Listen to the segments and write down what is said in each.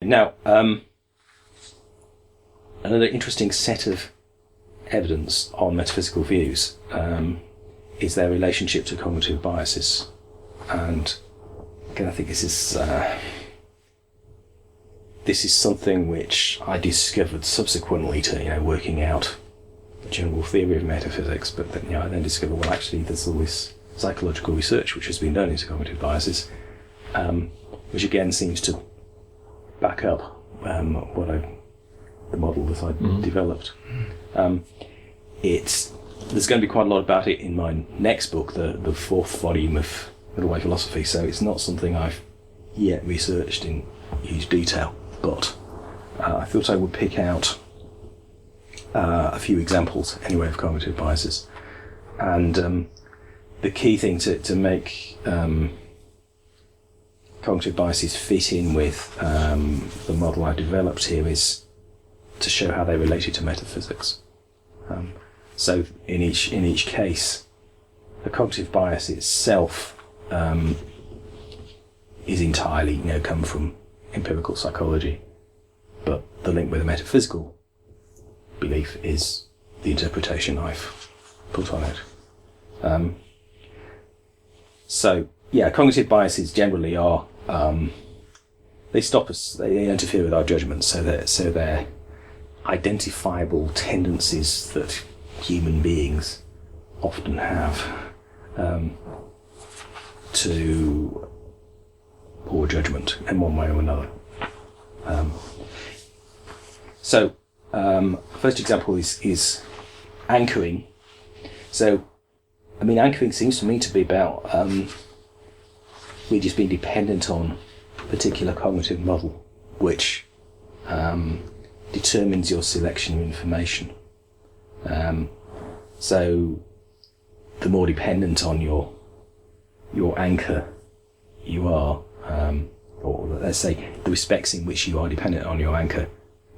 Now, another interesting set of evidence on metaphysical views is their relationship to cognitive biases. And again, I think this is something which I discovered subsequently to working out the general theory of metaphysics. But then, I then discovered, well, actually, there's all this psychological research which has been done into cognitive biases, which again seems to back up the model that I developed. There's going to be quite a lot about it in my next book, the fourth volume of Middle Way Philosophy, so it's not something I've yet researched in huge detail, but I thought I would pick out a few examples anyway of cognitive biases. And the key thing to make cognitive biases fit in with the model I developed here is to show how they related to metaphysics. So in each case, the cognitive bias itself is entirely come from empirical psychology, but the link with a metaphysical belief is the interpretation I've put on it. So yeah, cognitive biases generally are they stop us, they interfere with our judgments, so they're identifiable tendencies that human beings often have to poor judgment in one way or another. First example is anchoring. So, anchoring seems to me to be about we're just being dependent on a particular cognitive model, which determines your selection of information. So the more dependent on your anchor you are, or let's say the respects in which you are dependent on your anchor,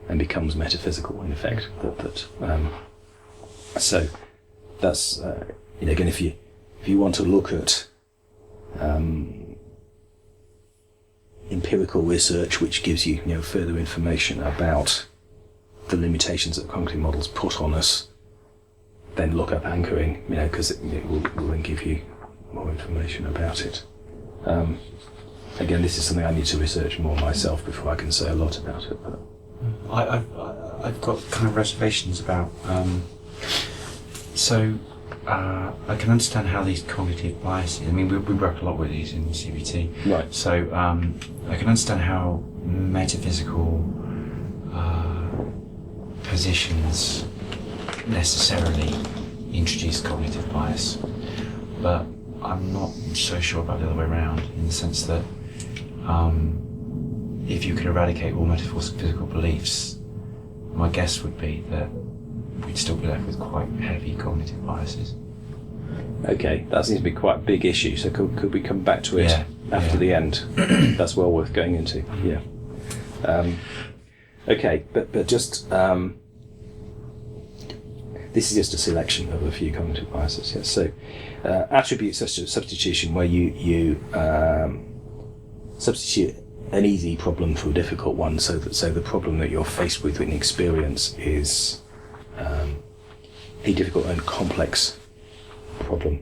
and becomes metaphysical in effect. So that's again, if you want to look at empirical research which gives you further information about the limitations that cognitive models put on us, then look up anchoring, because it will then give you more information about it. Again, this is something I need to research more myself before I can say a lot about it. But I've got kind of reservations about. I can understand how these cognitive biases. We work a lot with these in CBT. Right. So I can understand how metaphysical positions necessarily introduce cognitive bias, but I'm not so sure about the other way around, in the sense that if you could eradicate all metaphysical beliefs, my guess would be that we'd still be left with quite heavy cognitive biases. Okay, that seems to be quite a big issue, so could we come back to it after the end? That's well worth going into. Yeah. Okay, but just this is just a selection of a few cognitive biases. Yes. So attributes such as substitution, where you substitute an easy problem for a difficult one, so the problem that you're faced with in experience is a difficult and complex problem,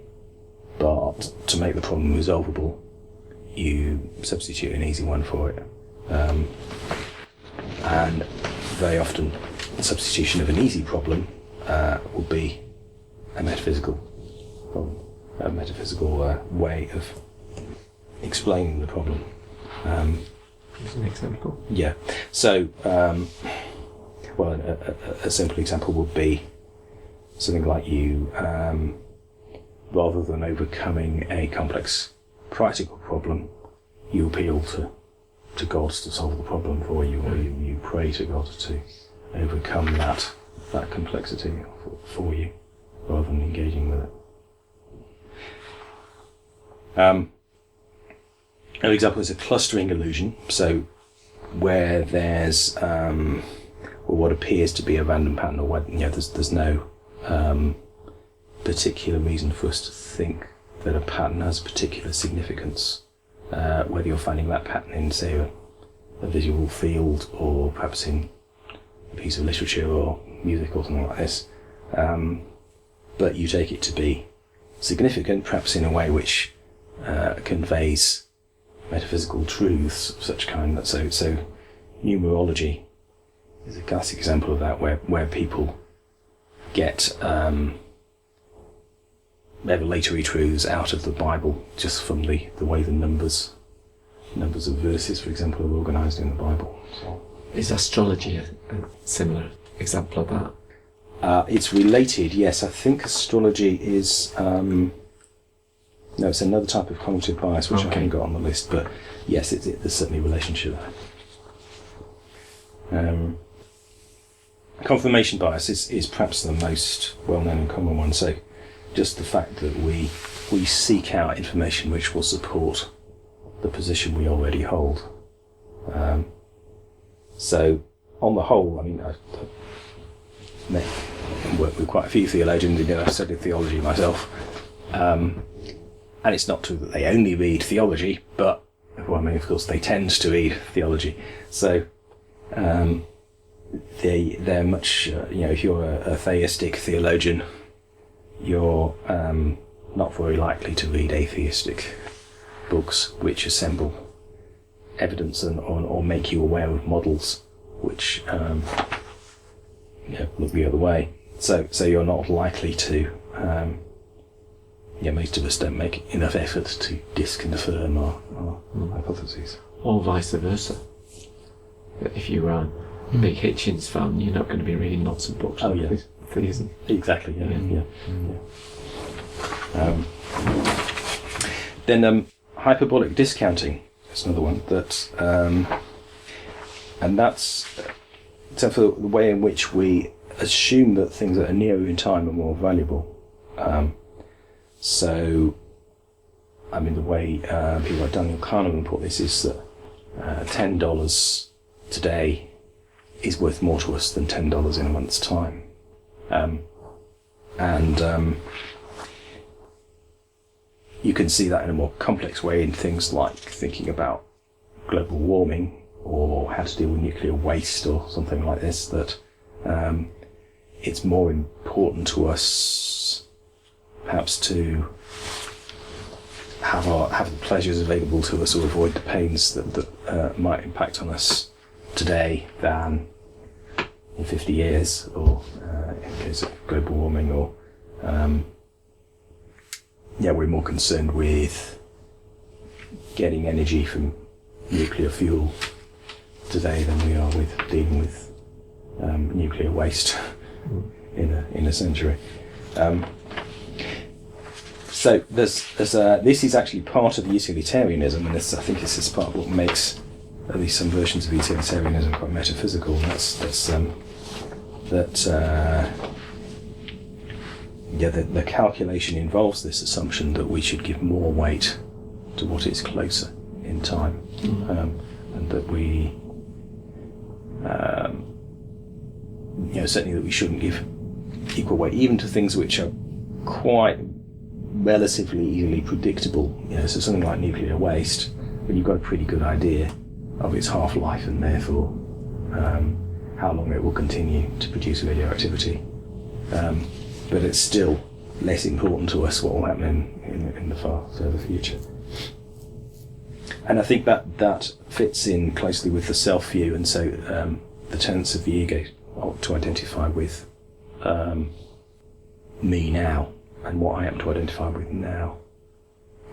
but to make the problem resolvable, you substitute an easy one for it. And very often, the substitution of an easy problem will be a metaphysical problem, a metaphysical way of explaining the problem. As an example? Yeah. So, a simple example would be something like you, rather than overcoming a complex practical problem, you appeal to God to solve the problem for you, or you pray to God to overcome that complexity for you, rather than engaging with it. Another example is a clustering illusion. So, where there's what appears to be a random pattern, or there's no particular reason for us to think that a pattern has particular significance. Whether you're finding that pattern in, say, a visual field, or perhaps in a piece of literature or music or something like this. But you take it to be significant, perhaps in a way which conveys metaphysical truths of such kind. That so numerology is a classic example of that, where people get revelatory truths out of the Bible just from the way the numbers of verses, for example, are organised in the Bible. So, is astrology a similar example of that? it's related, yes. I think astrology is no, it's another type of cognitive bias which I haven't got on the list, but yes, there's certainly a relationship there. Confirmation bias is perhaps the most well-known and common one. So just the fact that we seek out information which will support the position we already hold. So on the whole, I mean, I work with quite a few theologians, and I've studied theology myself. And it's not true that they only read theology, but, well, I mean, of course, they tend to read theology. So they're much, if you're a theistic theologian, you're not very likely to read atheistic books which assemble evidence or make you aware of models which look the other way. So you're not likely to. Most of us don't make enough effort to disconfirm our hypotheses. Or vice versa. If you're a big Hitchens fan, you're not going to be reading lots of books on theism. Exactly, yeah. Then hyperbolic discounting is another one that, and that's for the way in which we assume that things that are nearer in time are more valuable. So, I mean, the way people like Daniel and Kahneman put this is that $10 today is worth more to us than $10 in a month's time. You can see that in a more complex way in things like thinking about global warming or how to deal with nuclear waste or something like this, that it's more important to us perhaps to have the pleasures available to us or avoid the pains that might impact on us today than in 50 years, or in the case of global warming, or we're more concerned with getting energy from nuclear fuel today than we are with dealing with nuclear waste in a century. So this is actually part of utilitarianism, and I think this is part of what makes at least some versions of utilitarianism quite metaphysical. And the calculation involves this assumption that we should give more weight to what is closer in time, and that we, certainly that we shouldn't give equal weight even to things which are quite relatively easily predictable. So something like nuclear waste, when you've got a pretty good idea of its half-life and therefore how long it will continue to produce radioactivity. But it's still less important to us what will happen in the far further future. And I think that fits in closely with the self-view, and so the tendency of the ego to identify with me now and what I am to identify with now,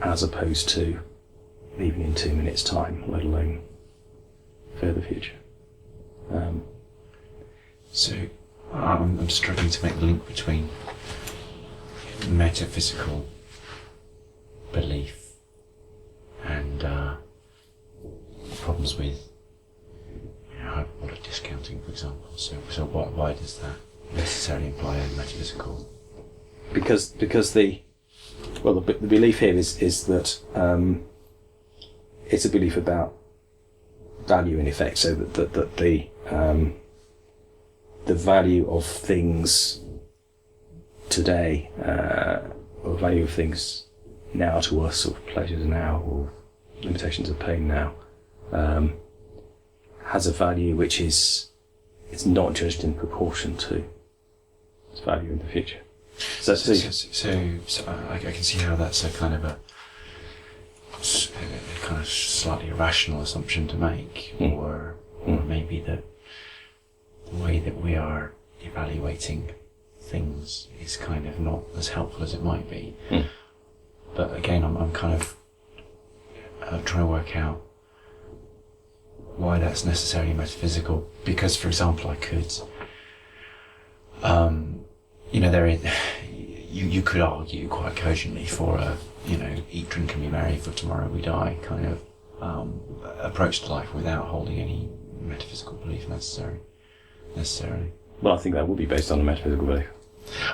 as opposed to even in 2 minutes' time, let alone further future. So I'm struggling to make the link between metaphysical belief and problems with hyperbolic discounting, for example. So why does that necessarily imply a metaphysical? Because the belief here is that it's a belief about value in effect, so that the value of things today, or value of things now to us, or pleasures now, or limitations of pain now, has a value which is not judged in proportion to its value in the future. So I can see how that's a kind of slightly irrational assumption to make, or maybe the way that we are evaluating things is kind of not as helpful as it might be. But again, I'm kind of trying to work out why that's necessarily metaphysical. Because, for example, I could, you could argue quite cogently for a, eat, drink and be merry, for tomorrow we die kind of approach to life without holding any metaphysical belief necessarily. Well, I think that would be based on a metaphysical belief.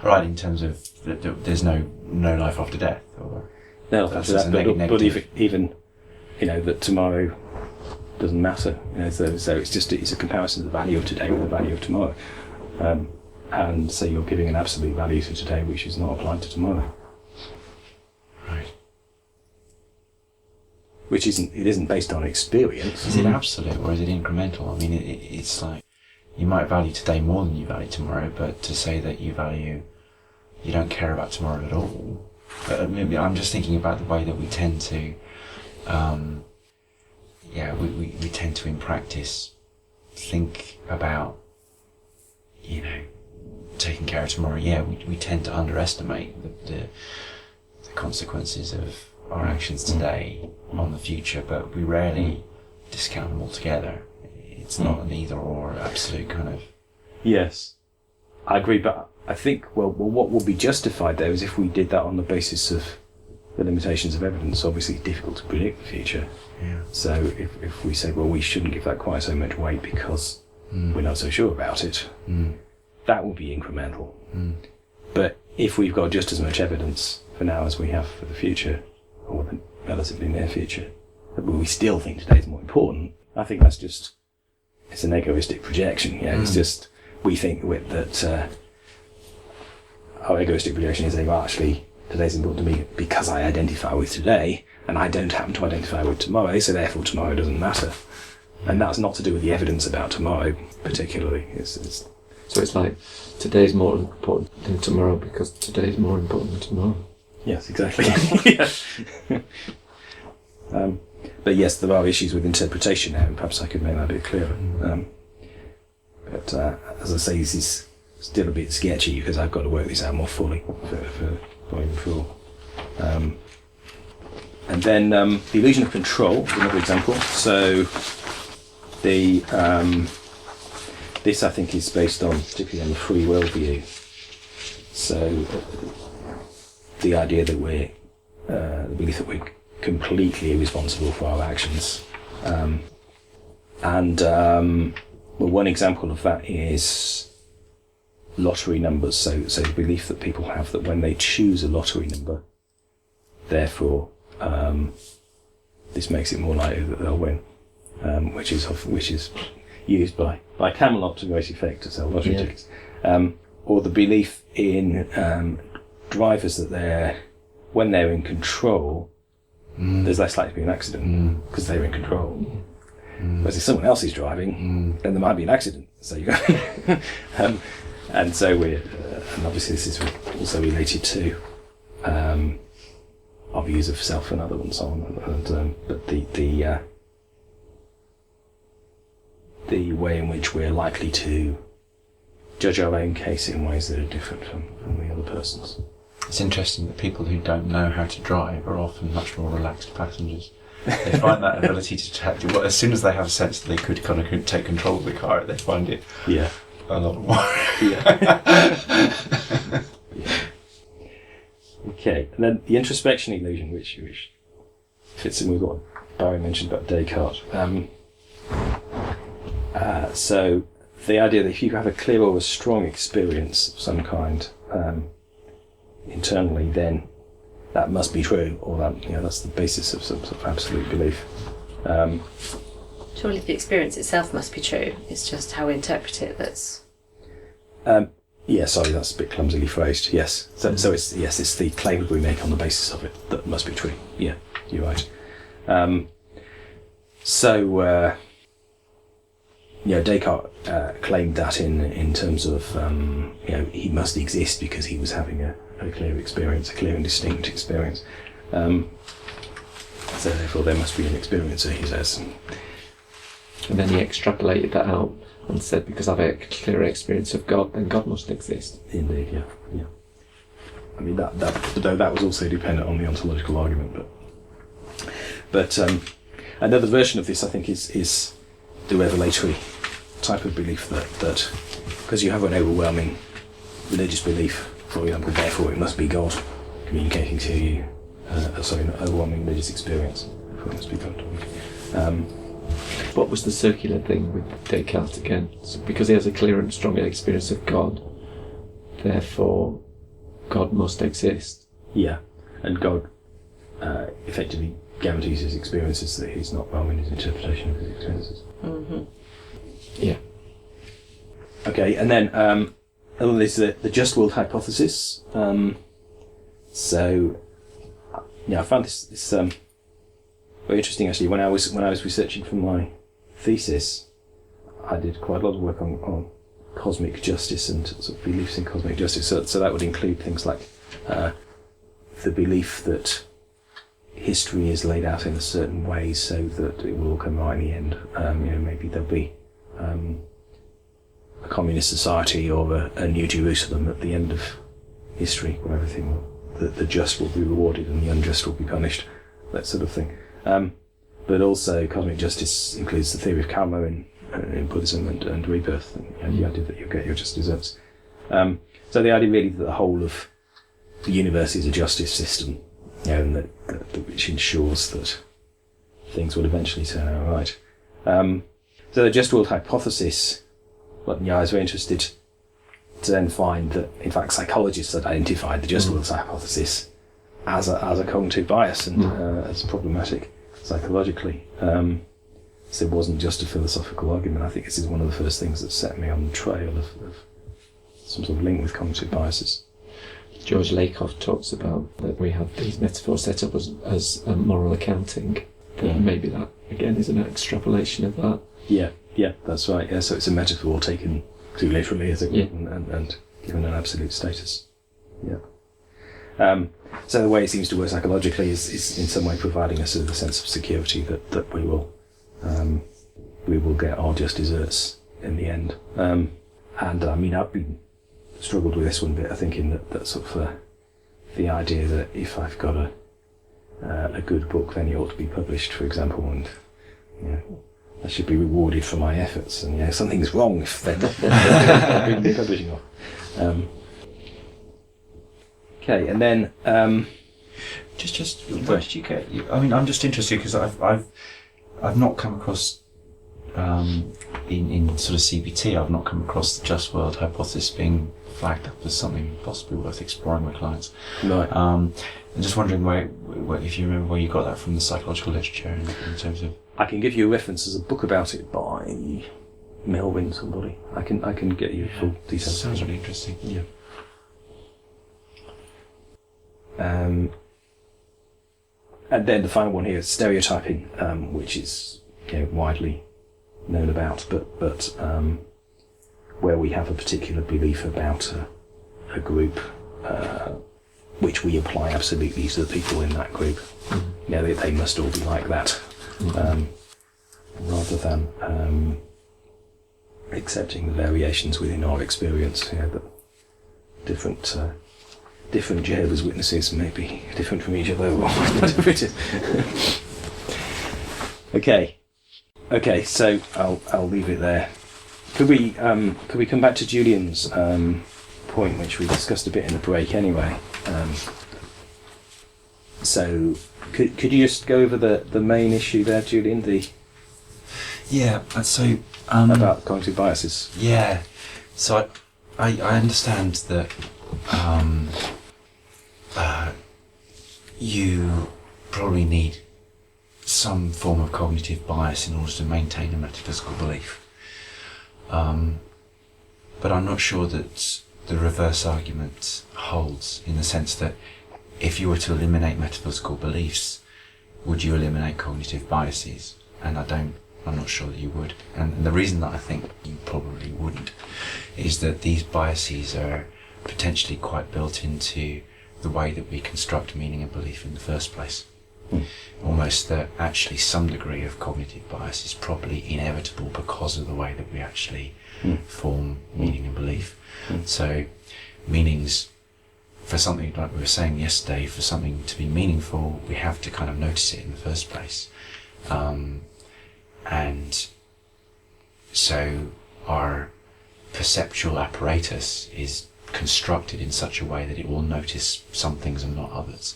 Right, in terms of there's no life after death, or no life after that, but even that tomorrow doesn't matter. So it's a comparison of the value of today with the value of tomorrow, and so you're giving an absolute value to today which is not applied to tomorrow. Right. Which isn't based on experience. Is it absolute or is it incremental? I mean, it's like, you might value today more than you value tomorrow, but to say that you don't care about tomorrow at all. But maybe I'm just thinking about the way that we tend to, we tend to in practice think about, taking care of tomorrow. Yeah, we tend to underestimate the consequences of our actions today on the future, but we rarely discount them altogether. It's not an either or absolute kind of... Yes, I agree, but I think, well, what would be justified there is if we did that on the basis of the limitations of evidence. Obviously it's difficult to predict the future. Yeah. So if we say, well, we shouldn't give that quite so much weight because we're not so sure about it, that would be incremental. But if we've got just as much evidence for now as we have for the future, or the relatively near future, but we still think today's more important, I think that's just... it's an egoistic projection. It's just, we think that our egoistic projection is saying, well, actually, today's important to me because I identify with today, and I don't happen to identify with tomorrow, so therefore tomorrow doesn't matter. And that's not to do with the evidence about tomorrow, particularly. So it's like, today's more important than tomorrow because today's more important than tomorrow. Yes, exactly. But yes, there are issues with interpretation now, and perhaps I could make that a bit clearer. But as I say, this is still a bit sketchy because I've got to work this out more fully for volume 4. And then the illusion of control is another example. So this I think is based on, particularly on the free will view. So the idea that the belief that we're completely irresponsible for our actions. One example of that is lottery numbers. So the belief that people have that when they choose a lottery number, therefore this makes it more likely that they'll win, which is used by Camelot to great effect to sell lottery tickets. Or the belief in drivers that when they're in control, there's less likely to be an accident because they're in control. Whereas if someone else is driving, then there might be an accident. So you go, and so and obviously this is also related to our views of self and other and so on. But the way in which we're likely to judge our own case in ways that are different from the other person's. It's interesting that people who don't know how to drive are often much more relaxed passengers. They find that ability to detect, as soon as they have a sense that they could kind of take control of the car, they find it a lot more. Okay, and then the introspection illusion, which fits in with what Barry mentioned about Descartes. So the idea that if you have a clear or a strong experience of some kind internally, then that must be true, or that's the basis of some sort of absolute belief. Surely the experience itself must be true. It's just how we interpret it that's... Sorry, that's a bit clumsily phrased. Yes. So it's the claim we make on the basis of it that must be true. Yeah, you're right. Descartes claimed that in terms of he must exist because he was having a clear experience, a clear and distinct experience. So therefore there must be an experiencer, he says. And then he extrapolated that out and said, because I've had a clear experience of God, then God must exist. Indeed, yeah. I mean, that was also dependent on the ontological argument, but another version of this, I think, is the revelatory type of belief that because you have an overwhelming religious belief, for example, therefore it must be God communicating to you. An overwhelming religious experience, therefore it must be God. What was the circular thing with Descartes again? So because he has a clear and strong experience of God, therefore God must exist. Yeah, and God effectively guarantees his experiences that he's not wrong in his interpretation of his experiences. Mm-hmm. Yeah. Okay, and then there's the just world hypothesis. I found this very interesting actually. When I was researching for my thesis, I did quite a lot of work on cosmic justice and sort of beliefs in cosmic justice. So that would include things like the belief that history is laid out in a certain way so that it will all come right in the end. Maybe there'll be a communist society or a new Jerusalem at the end of history, where everything the just will be rewarded and the unjust will be punished, that sort of thing. But also cosmic justice includes the theory of karma in Buddhism and rebirth, and the idea that you'll get your just deserts. So the idea really that the whole of the universe is a justice system, and that which ensures that things will eventually turn out right. So the just world hypothesis, I was very interested to then find that, in fact, psychologists had identified the just world hypothesis as a cognitive bias and as problematic psychologically. So it wasn't just a philosophical argument. I think this is one of the first things that set me on the trail of some sort of link with cognitive biases. George Lakoff talks about that we have these metaphors set up as moral accounting. Maybe that, again, is an extrapolation of that. Yeah, that's right. Yeah, so it's a metaphor taken too literally, as it were, and given an absolute status. Yeah. So the way it seems to work psychologically is in some way providing us with a sense of security that we will get our just deserts in the end. And I mean, I've been struggled with this one bit. I think in that sort of the idea that if I've got a good book, then it ought to be published, for example, and I should be rewarded for my efforts, and something's wrong if they're not publishing off. Okay, and then just where did you get? I mean, I'm just interested because I've not come across in sort of CBT. I've not come across the just world hypothesis being flagged up as something possibly worth exploring with clients. Right. I'm just wondering where if you remember where you got that from the psychological literature in terms of. I can give you a reference. There's a book about it by Melvin somebody. I can get you full details. Sounds really interesting. Yeah. And then the final one here is stereotyping, which is widely known about, but where we have a particular belief about a group, which we apply absolutely to the people in that group. They must all be like that, rather than accepting the variations within our experience. That different Jehovah's Witnesses may be different from each other, or whatever it is. Okay. So I'll leave it there. Could we come back to Julian's point, which we discussed a bit in the break anyway? So could you just go over the main issue there, Julian? About cognitive biases. Yeah. So I understand that you probably need some form of cognitive bias in order to maintain a metaphysical belief. But I'm not sure that the reverse argument holds, in the sense that if you were to eliminate metaphysical beliefs, would you eliminate cognitive biases? And I I'm not sure that you would. And the reason that I think you probably wouldn't is that these biases are potentially quite built into the way that we construct meaning and belief in the first place. Almost that actually some degree of cognitive bias is probably inevitable because of the way that we actually form meaning and belief. So meanings, for something like we were saying yesterday, for something to be meaningful, we have to kind of notice it in the first place. And so our perceptual apparatus is constructed in such a way that it will notice some things and not others.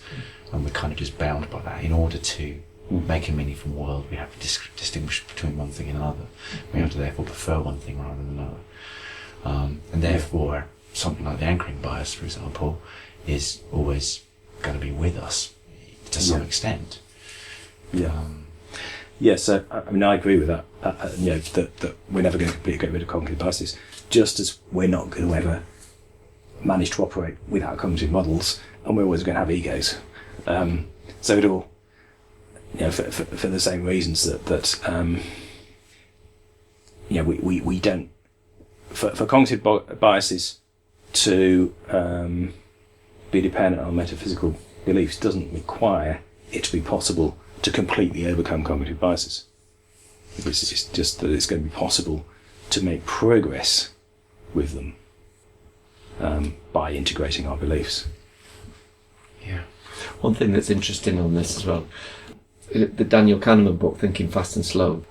And we're kind of just bound by that. In order to make a meaningful world, we have to distinguish between one thing and another. We have to therefore prefer one thing rather than another. And therefore, something like the anchoring bias, for example, is always going to be with us to some extent. So I mean, I agree with that. That we're never going to completely get rid of cognitive biases, just as we're not going to ever manage to operate without cognitive models, and we're always going to have egos. So it all, for the same reasons that we don't, for cognitive biases to be dependent on metaphysical beliefs doesn't require it to be possible to completely overcome cognitive biases. It's just that it's going to be possible to make progress with them by integrating our beliefs. Yeah. One thing that's interesting on this as well, the Daniel Kahneman book, Thinking Fast and Slow,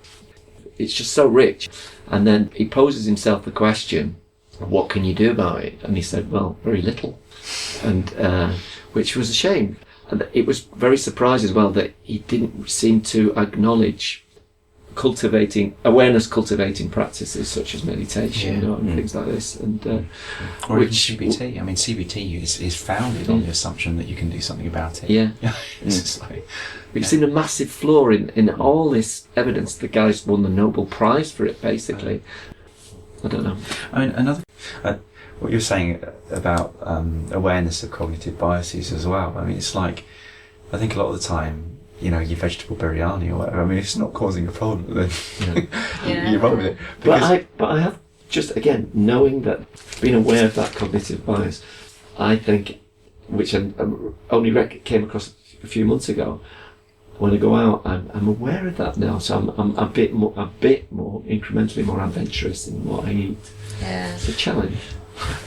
it's just so rich. And then he poses himself the question, what can you do about it? And he said, well, very little. And which was a shame. And it was very surprising as well that he didn't seem to acknowledge awareness cultivating practices such as meditation and things like this. And or even CBT. I mean, CBT is founded on the assumption that you can do something about it. Yeah. It's just like, we've seen a massive flaw in all this evidence. The guy's won the Nobel Prize for it, basically. I don't know. I mean, another what you're saying about awareness of cognitive biases as well. I mean, it's like, I think a lot of the time, your vegetable biryani or whatever, I mean, if it's not causing a problem, then you roll with it. But I have just, again, knowing that, being aware of that cognitive bias, I think, which I only came across a few months ago, when I go out, I'm aware of that now, so I'm a bit more incrementally more adventurous in what I eat. Yeah. It's a challenge.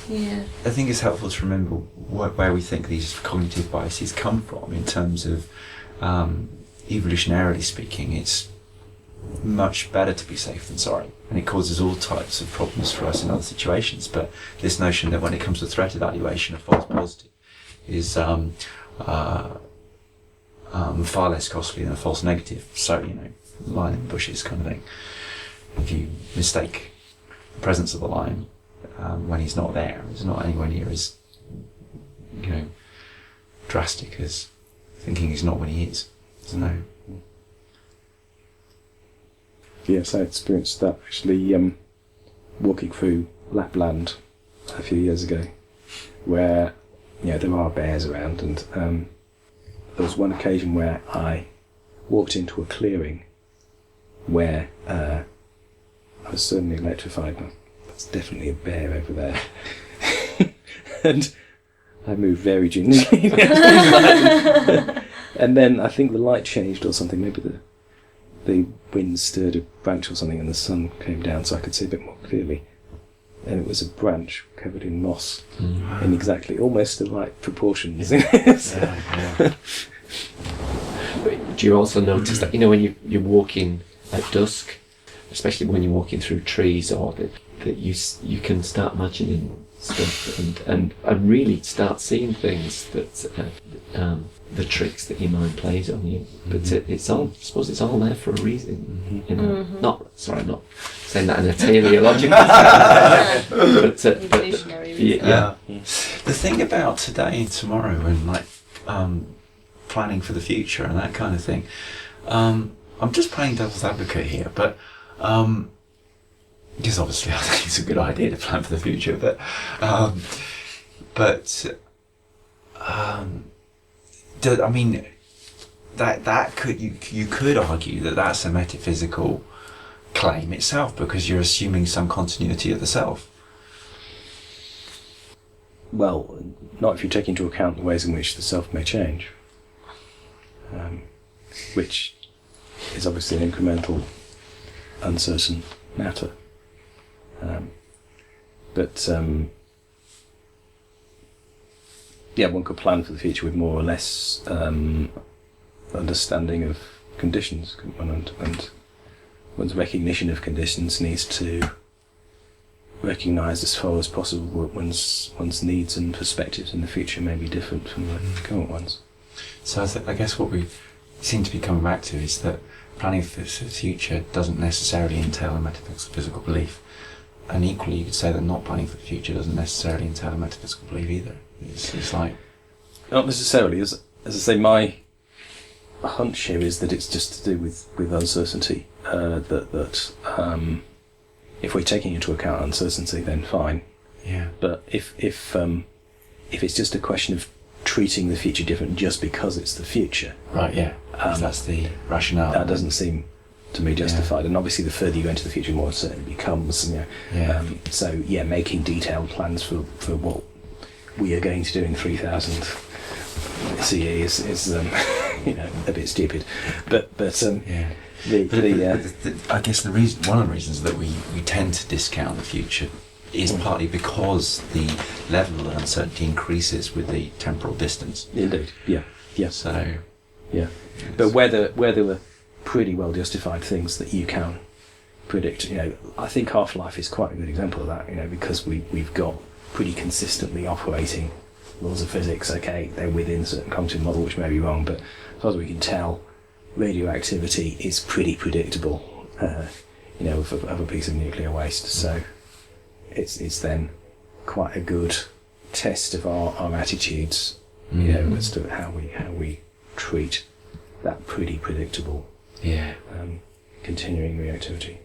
Yeah. I think it's helpful to remember where we think these cognitive biases come from in terms of, evolutionarily speaking, it's much better to be safe than sorry, and it causes all types of problems for us in other situations. But this notion that when it comes to threat evaluation, a false positive is far less costly than a false negative. So, lion in the bushes kind of thing. If you mistake the presence of the lion when he's not there, it's not anywhere near as drastic as thinking he's not when he is. So Yes, I experienced that actually walking through Lapland a few years ago, where there are bears around, and there was one occasion where I walked into a clearing where I was suddenly electrified. That's definitely a bear over there. And I moved very gingerly. And then I think the light changed or something. Maybe the wind stirred a branch or something and the sun came down so I could see a bit more clearly. And it was a branch covered in moss in exactly almost the right proportions. But do you also notice that, when you're walking at dusk, especially when you're walking through trees, or that you can start imagining stuff and really start seeing things that the tricks that your mind plays on you. But it's all, I suppose it's all there for a reason. Not saying that in a teleological sense, but Evolutionary reason. yeah. The thing about today and tomorrow and planning for the future and that kind of thing, I'm just playing devil's advocate here, but because obviously I think it's a good idea to plan for the future, but I mean, that could you could argue that that's a metaphysical claim itself, because you're assuming some continuity of the self. Well, not if you take into account the ways in which the self may change, which is obviously an incremental, uncertain matter. But one could plan for the future with more or less understanding of conditions, and one's recognition of conditions needs to recognise as far as possible that one's needs and perspectives in the future may be different from the current ones. So I guess what we seem to be coming back to is that planning for the future doesn't necessarily entail a metaphysical belief, and equally you could say that not planning for the future doesn't necessarily entail a metaphysical belief either. It's like... Not necessarily. As I say, my hunch here is that it's just to do with uncertainty. That if we're taking into account uncertainty, then fine. Yeah. But if it's just a question of treating the future different just because it's the future, right? Yeah. If that's the rationale. That doesn't seem to me justified. Yeah. And obviously, the further you go into the future, the more uncertain it becomes. Making detailed plans for what we are going to do in 3000 CE is a bit stupid. But I guess one of the reasons that we tend to discount the future is partly because the level of uncertainty increases with the temporal distance. Indeed, yeah. So, yeah. But where there were pretty well justified things that you can predict, I think Half-Life is quite a good example of that, because we've got pretty consistently operating laws of physics. Okay, they're within a certain cognitive model, which may be wrong, but as far as we can tell, radioactivity is pretty predictable, of a piece of nuclear waste. So it's then quite a good test of our attitudes, as to how we treat that pretty predictable, continuing reactivity.